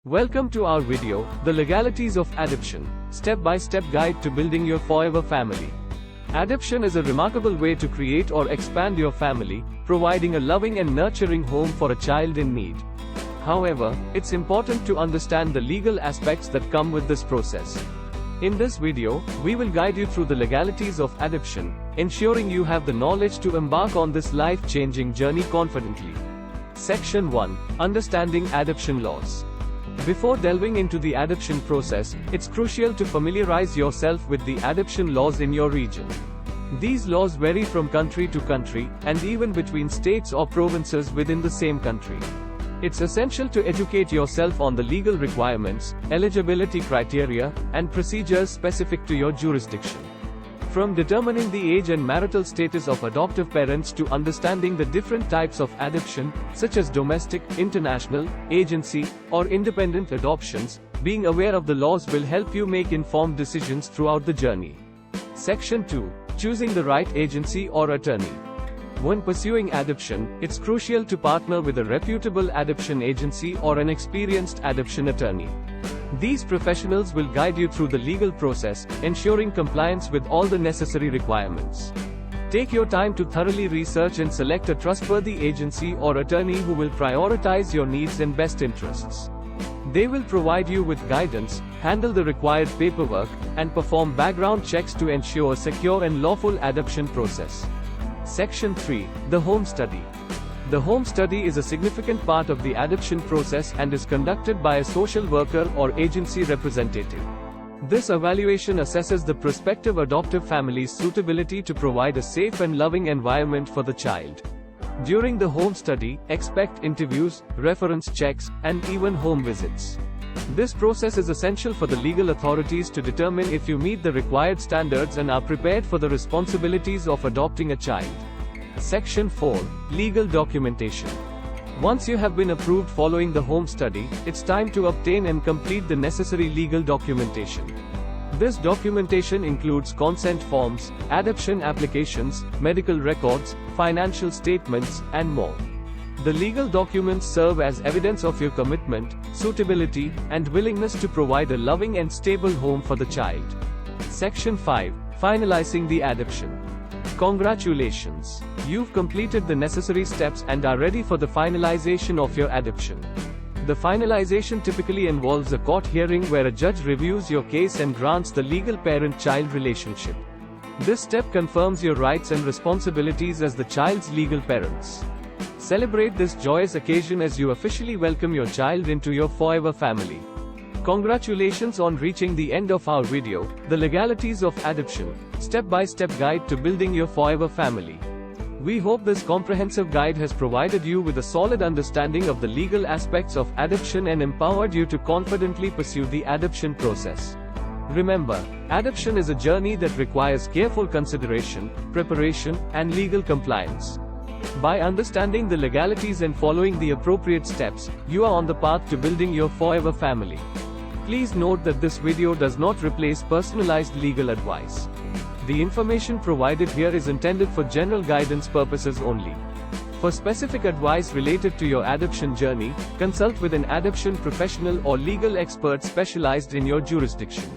Welcome to our video, The Legalities of Adoption, Step-by-Step Guide to Building Your Forever Family. Adoption is a remarkable way to create or expand your family, providing a loving and nurturing home for a child in need. However, it's important to understand the legal aspects that come with this process. In this video, we will guide you through the legalities of adoption, ensuring you have the knowledge to embark on this life-changing journey confidently. Section 1. Understanding Adoption Laws. Before delving into the adoption process, it's crucial to familiarize yourself with the adoption laws in your region. These laws vary from country to country, and even between states or provinces within the same country. It's essential to educate yourself on the legal requirements, eligibility criteria, and procedures specific to your jurisdiction. From determining the age and marital status of adoptive parents to understanding the different types of adoption, such as domestic, international, agency, or independent adoptions, being aware of the laws will help you make informed decisions throughout the journey. Section 2. Choosing the right agency or attorney. When pursuing adoption, it's crucial to partner with a reputable adoption agency or an experienced adoption attorney. These professionals will guide you through the legal process, ensuring compliance with all the necessary requirements. Take your time to thoroughly research and select a trustworthy agency or attorney who will prioritize your needs and best interests. They will provide you with guidance, handle the required paperwork, and perform background checks to ensure a secure and lawful adoption process. Section 3. The Home Study. The home study is a significant part of the adoption process and is conducted by a social worker or agency representative. This evaluation assesses the prospective adoptive family's suitability to provide a safe and loving environment for the child. During the home study, expect interviews, reference checks, and even home visits. This process is essential for the legal authorities to determine if you meet the required standards and are prepared for the responsibilities of adopting a child. Section 4. Legal Documentation. Once you have been approved following the home study, it's time to obtain and complete the necessary legal documentation. This documentation includes consent forms, adoption applications, medical records, financial statements, and more. The legal documents serve as evidence of your commitment, suitability, and willingness to provide a loving and stable home for the child. Section 5. Finalizing the adoption. Congratulations! You've completed the necessary steps and are ready for the finalization of your adoption. The finalization typically involves a court hearing where a judge reviews your case and grants the legal parent-child relationship. This step confirms your rights and responsibilities as the child's legal parents. Celebrate this joyous occasion as you officially welcome your child into your forever family. Congratulations on reaching the end of our video, The Legalities of Adoption, Step-by-Step Guide to Building Your Forever Family. We hope this comprehensive guide has provided you with a solid understanding of the legal aspects of adoption and empowered you to confidently pursue the adoption process. Remember, adoption is a journey that requires careful consideration, preparation, and legal compliance. By understanding the legalities and following the appropriate steps, you are on the path to building your forever family. Please note that this video does not replace personalized legal advice. The information provided here is intended for general guidance purposes only. For specific advice related to your adoption journey, consult with an adoption professional or legal expert specialized in your jurisdiction.